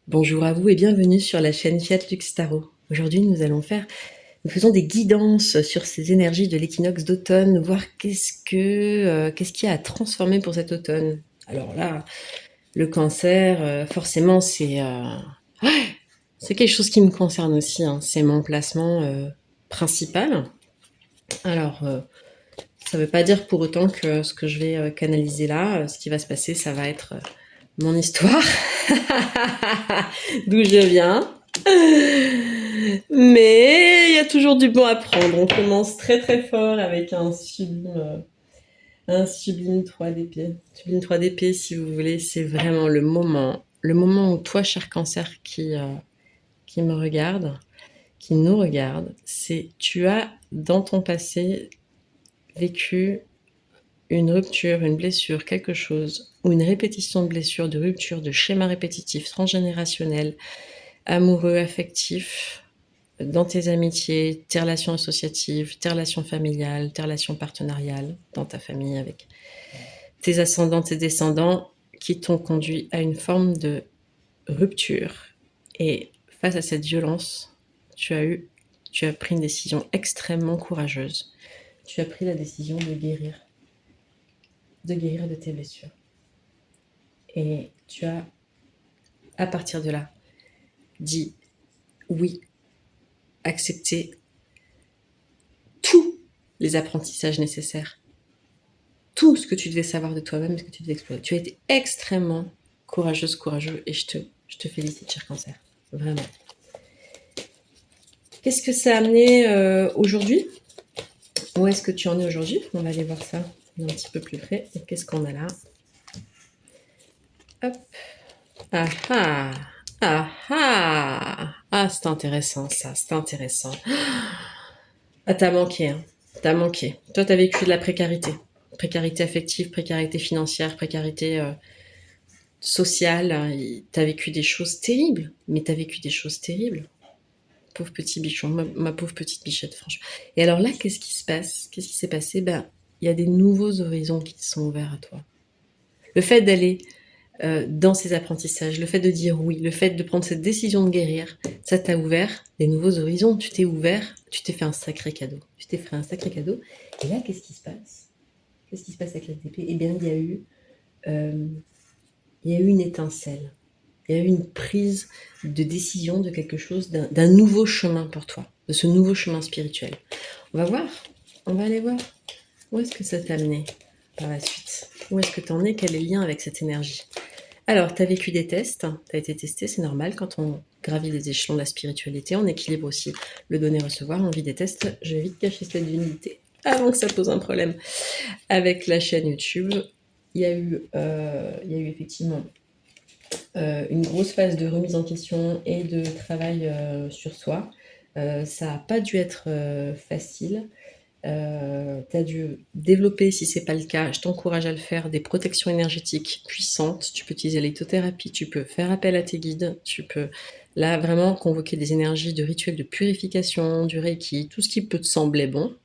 Bonjour à vous et bienvenue sur la chaîne Fiat Lux Tarot. Aujourd'hui, nous faisons des guidances sur ces énergies de l'équinoxe d'automne, voir qu'est-ce qu'il y a à transformer pour cet automne. Alors là, le cancer, forcément, c'est quelque chose qui me concerne aussi, hein. C'est mon placement principal. Alors, ça ne veut pas dire pour autant que ce que je vais canaliser là, ce qui va se passer, ça va être mon histoire, d'où je viens. Mais il y a toujours du bon à prendre. On commence très très fort avec un sublime 3 d'épée. Sublime 3 d'épée, si vous voulez, c'est vraiment le moment où toi, cher cancer, qui me regarde, qui nous regarde, c'est tu as dans ton passé vécu une rupture, une blessure, quelque chose, ou une répétition de blessure, de rupture, de schéma répétitif, transgénérationnel, amoureux, affectif, dans tes amitiés, tes relations associatives, tes relations familiales, tes relations partenariales, dans ta famille avec tes ascendants, tes descendants, qui t'ont conduit à une forme de rupture. Et face à cette violence, tu as pris une décision extrêmement courageuse. Tu as pris la décision de guérir de tes blessures. Et tu as, à partir de là, dit oui, accepté tous les apprentissages nécessaires, tout ce que tu devais savoir de toi-même, ce que tu devais explorer. Tu as été extrêmement courageux, et je te félicite, cher cancer. Vraiment. Qu'est-ce que ça a amené aujourd'hui? Où est-ce que tu en es aujourd'hui? On va aller voir ça d'un petit peu plus près. Et qu'est-ce qu'on a là? Hop. Ah ah. Ah ah. Ah, c'est intéressant ça, c'est intéressant. Ah, t'as manqué, hein. T'as manqué. Toi, t'as vécu de la précarité. Précarité affective, précarité financière, précarité sociale. T'as vécu des choses terribles. Mais t'as vécu des choses terribles. Pauvre petit bichon, ma pauvre petite bichette, franchement. Et alors là, qu'est-ce qui se passe? Qu'est-ce qui s'est passé? Ben, il y a des nouveaux horizons qui sont ouverts à toi. Le fait d'aller dans ces apprentissages, le fait de dire oui, le fait de prendre cette décision de guérir, ça t'a ouvert des nouveaux horizons. Tu t'es ouvert, tu t'es fait un sacré cadeau. Tu t'es fait un sacré cadeau. Et là, qu'est-ce qui se passe? Qu'est-ce qui se passe avec la TP? Eh bien, euh, il y a eu une étincelle. Il y a eu une prise de décision de quelque chose, d'un nouveau chemin pour toi, de ce nouveau chemin spirituel. On va voir, on va aller voir. Où est-ce que ça t'a amené par la suite? Où est-ce que tu en es? Quel est le lien avec cette énergie? Alors, tu as vécu des tests, tu as été testé, c'est normal quand on gravit les échelons de la spiritualité, on équilibre aussi le donner-recevoir, on vit des tests. Je vais vite cacher cette divinité avant que ça pose un problème avec la chaîne YouTube. Il y a eu effectivement une grosse phase de remise en question et de travail sur soi. Ça n'a pas dû être facile. Tu as dû développer, si ce n'est pas le cas, je t'encourage à le faire, des protections énergétiques puissantes. Tu peux utiliser la lithothérapie, tu peux faire appel à tes guides, tu peux là vraiment convoquer des énergies de rituels de purification, du reiki, tout ce qui peut te sembler bon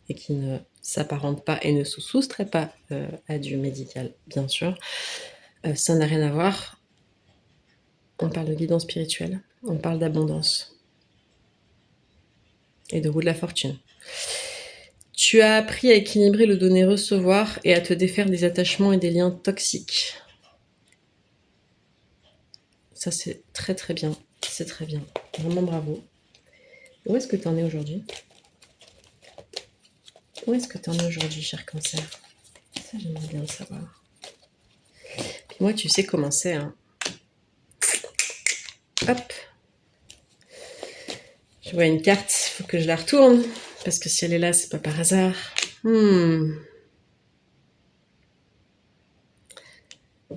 et qui ne s'apparente pas et ne se soustrait pas à du médical, bien sûr. Ça n'a rien à voir. On parle de guidance spirituelle, on parle d'abondance et de roue de la fortune. Tu as appris à équilibrer le donner-recevoir et à te défaire des attachements et des liens toxiques. Ça, c'est très très bien. C'est très bien. Vraiment bravo. Où est-ce que tu en es aujourd'hui? Où est-ce que tu en es aujourd'hui, cher cancer? Ça, j'aimerais bien le savoir. Puis moi, tu sais comment c'est, hein. Hop. Je vois une carte, il faut que je la retourne. Parce que si elle est là, c'est pas par hasard.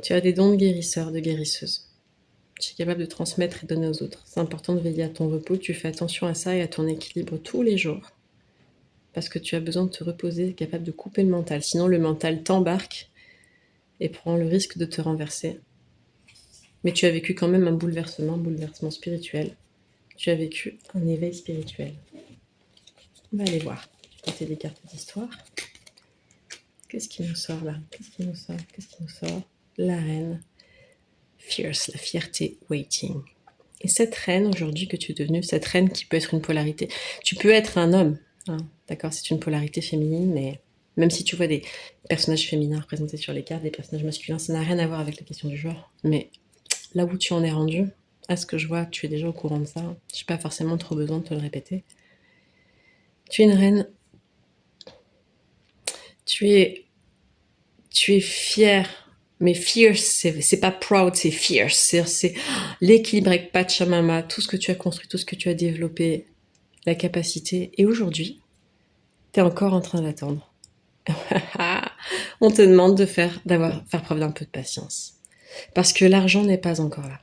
Tu as des dons de guérisseur, de guérisseuse. Tu es capable de transmettre et donner aux autres. C'est important de veiller à ton repos. Tu fais attention à ça et à ton équilibre tous les jours. Parce que tu as besoin de te reposer, capable de couper le mental. Sinon, le mental t'embarque et prend le risque de te renverser. Mais tu as vécu quand même un bouleversement spirituel. Tu as vécu un éveil spirituel. On va aller voir. Tenter des cartes d'histoire. Qu'est-ce qui nous sort là? Qu'est-ce qui nous sort? La reine. Fierce, la fierté waiting. Et cette reine aujourd'hui que tu es devenue, cette reine qui peut être une polarité, tu peux être un homme, hein, d'accord, c'est une polarité féminine, mais même si tu vois des personnages féminins représentés sur les cartes, des personnages masculins, ça n'a rien à voir avec la question du genre. Mais là où tu en es rendu, à ce que je vois, tu es déjà au courant de ça. Je n'ai pas forcément trop besoin de te le répéter. Tu es une reine. Tu es fière. Mais fierce, c'est pas proud, c'est fierce. C'est l'équilibre avec Pachamama, tout ce que tu as construit, tout ce que tu as développé, la capacité. Et aujourd'hui, tu es encore en train d'attendre. On te demande de faire preuve d'un peu de patience. Parce que l'argent n'est pas encore là.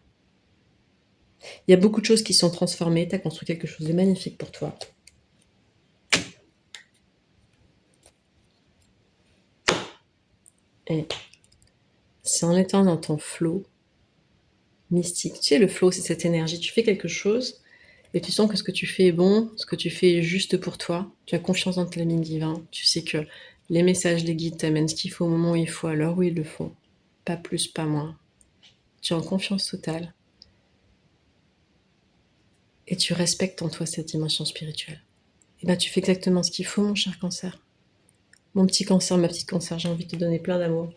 Il y a beaucoup de choses qui sont transformées. Tu as construit quelque chose de magnifique pour toi. Et c'est en étant dans ton flow mystique. Tu sais, le flow, c'est cette énergie. Tu fais quelque chose et tu sens que ce que tu fais est bon, ce que tu fais est juste pour toi. Tu as confiance dans tes lignes divines. Tu sais que les messages, les guides t'amènent ce qu'il faut au moment où il faut, à l'heure où il le faut. Pas plus, pas moins. Tu es en confiance totale. Et tu respectes en toi cette dimension spirituelle. Et bien tu fais exactement ce qu'il faut, mon cher cancer. Mon petit cancer, ma petite cancer, j'ai envie de te donner plein d'amour.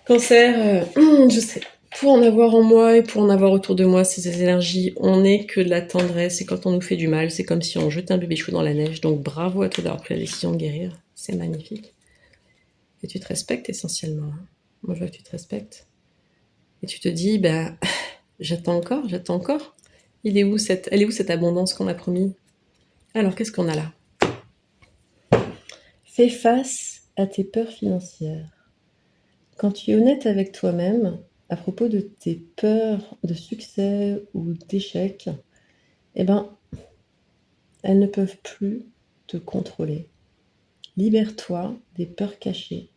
Cancer, je sais, pour en avoir en moi et pour en avoir autour de moi, ces énergies, on n'est que de la tendresse. Et quand on nous fait du mal, c'est comme si on jetait un bébé chou dans la neige. Donc bravo à toi d'avoir pris la décision de guérir. C'est magnifique. Et tu te respectes essentiellement. Hein. Moi, je vois que tu te respectes. Et tu te dis, ben, j'attends encore, j'attends encore. Elle est où cette abondance qu'on m'a promis? Alors, qu'est-ce qu'on a là? Fais face à tes peurs financières. Quand tu es honnête avec toi-même à propos de tes peurs de succès ou d'échec, eh ben, elles ne peuvent plus te contrôler. Libère-toi des peurs cachées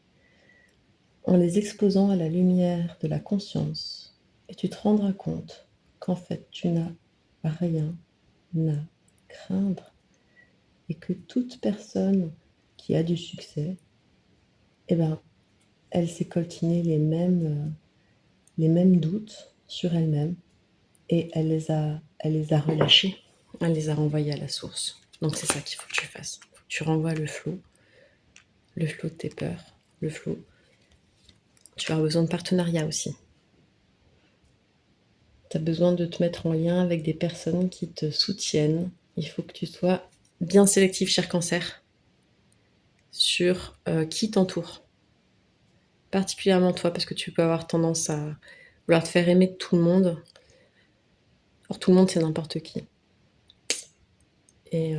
en les exposant à la lumière de la conscience et tu te rendras compte qu'en fait, tu n'as rien à craindre et que toute personne qui a du succès, eh ben, elle s'est coltinée les mêmes doutes sur elle-même et elle les a relâchés, elle les a renvoyés à la source. Donc c'est ça qu'il faut que tu fasses. Faut que tu renvoies le flot de tes peurs, le flot. Tu as besoin de partenariat aussi. Tu as besoin de te mettre en lien avec des personnes qui te soutiennent. Il faut que tu sois bien sélectif, cher cancer, sur qui t'entoure. Particulièrement toi, parce que tu peux avoir tendance à vouloir te faire aimer de tout le monde. Or, tout le monde, c'est n'importe qui. Et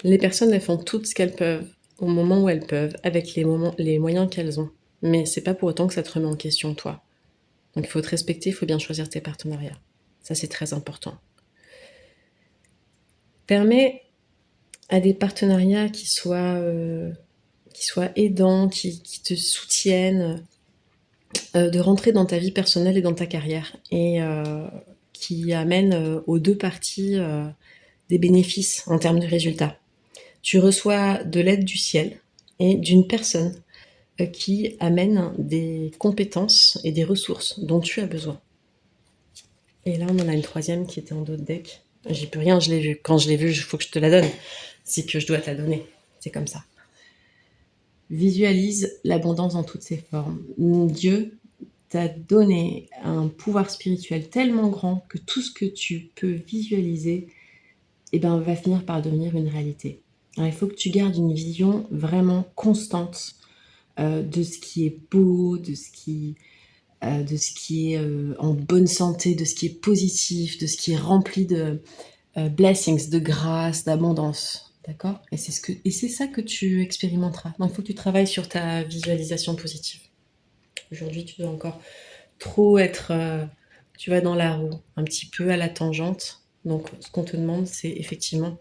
les personnes, elles font tout ce qu'elles peuvent, au moment où elles peuvent, avec les moyens qu'elles ont. Mais c'est pas pour autant que ça te remet en question, toi. Donc il faut te respecter, il faut bien choisir tes partenariats. Ça, c'est très important. Permets à des partenariats qui soient aidants, qui te soutiennent, de rentrer dans ta vie personnelle et dans ta carrière. Et qui amènent aux deux parties des bénéfices en termes de résultats. Tu reçois de l'aide du ciel et d'une personne qui amène des compétences et des ressources dont tu as besoin. Et là, on en a une troisième qui était en dos de deck. J'y peux rien, je l'ai vue. Quand je l'ai vue, il faut que je te la donne. C'est que je dois te la donner. C'est comme ça. Visualise l'abondance dans toutes ses formes. Dieu t'a donné un pouvoir spirituel tellement grand que tout ce que tu peux visualiser va finir par devenir une réalité. Alors, il faut que tu gardes une vision vraiment constante de ce qui est beau, de ce qui est en bonne santé, de ce qui est positif, de ce qui est rempli de blessings, de grâce, d'abondance. D'accord? Et c'est ça que tu expérimenteras. Donc, il faut que tu travailles sur ta visualisation positive. Aujourd'hui, tu dois encore trop être, tu vas dans la roue, un petit peu à la tangente. Donc, ce qu'on te demande, c'est effectivement,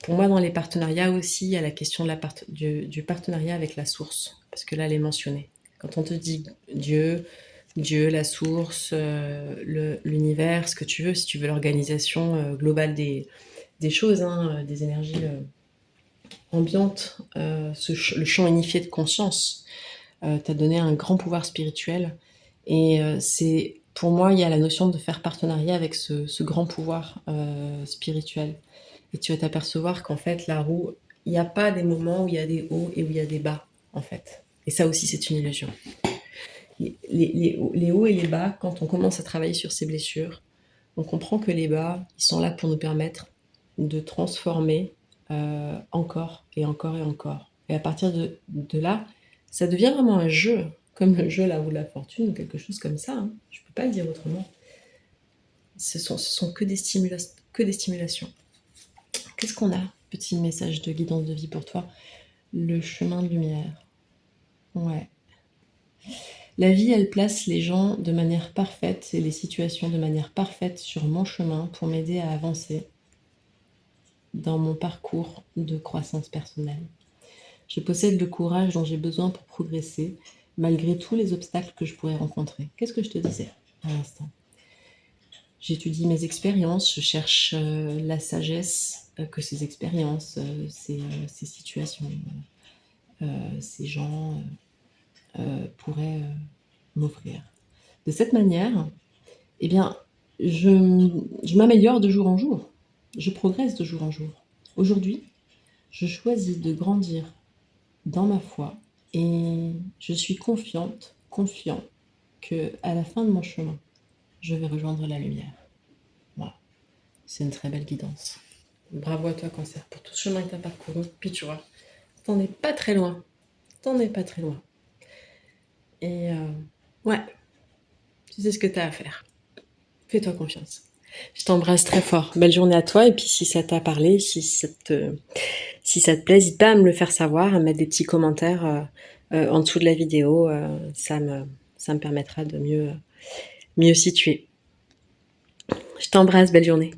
pour moi, dans les partenariats aussi, il y a la question du partenariat avec la source, parce que là, elle est mentionnée. Quand on te dit Dieu, la source, l'univers, ce que tu veux, si tu veux l'organisation globale des choses, hein, des énergies ambiantes, le champ unifié de conscience, t'a donné un grand pouvoir spirituel Et c'est pour moi, il y a la notion de faire partenariat avec ce grand pouvoir spirituel. Et tu vas t'apercevoir qu'en fait, la roue, il n'y a pas des moments où il y a des hauts et où il y a des bas, en fait. Et ça aussi, c'est une illusion. Les hauts et les bas, quand on commence à travailler sur ces blessures, on comprend que les bas, ils sont là pour nous permettre de transformer encore et encore et encore. Et à partir de là, ça devient vraiment un jeu, comme le jeu La Roue de la Fortune ou quelque chose comme ça. Hein. Je ne peux pas le dire autrement. Ce sont que des stimulations. Qu'est-ce qu'on a? Petit message de guidance de vie pour toi. Le chemin de lumière. Ouais. La vie, elle place les gens de manière parfaite et les situations de manière parfaite sur mon chemin pour m'aider à avancer dans mon parcours de croissance personnelle. Je possède le courage dont j'ai besoin pour progresser, malgré tous les obstacles que je pourrais rencontrer. Qu'est-ce que je te disais à l'instant? J'étudie mes expériences, je cherche la sagesse que ces expériences, ces situations, ces gens pourraient m'offrir. De cette manière, eh bien, je m'améliore de jour en jour. Je progresse de jour en jour. Aujourd'hui, je choisis de grandir dans ma foi et je suis confiant que à la fin de mon chemin, je vais rejoindre la lumière. Voilà, c'est une très belle guidance. Bravo à toi, Cancer, pour tout ce chemin que tu as parcouru. Puis tu vois, t'en es pas très loin. T'en es pas très loin. Et ouais, tu sais ce que tu as à faire. Fais-toi confiance. Je t'embrasse très fort. Belle journée à toi. Et puis si ça t'a parlé, si ça te plaît, n'hésite pas à me le faire savoir, à mettre des petits commentaires en dessous de la vidéo. Ça me permettra de mieux situer. Je t'embrasse, belle journée.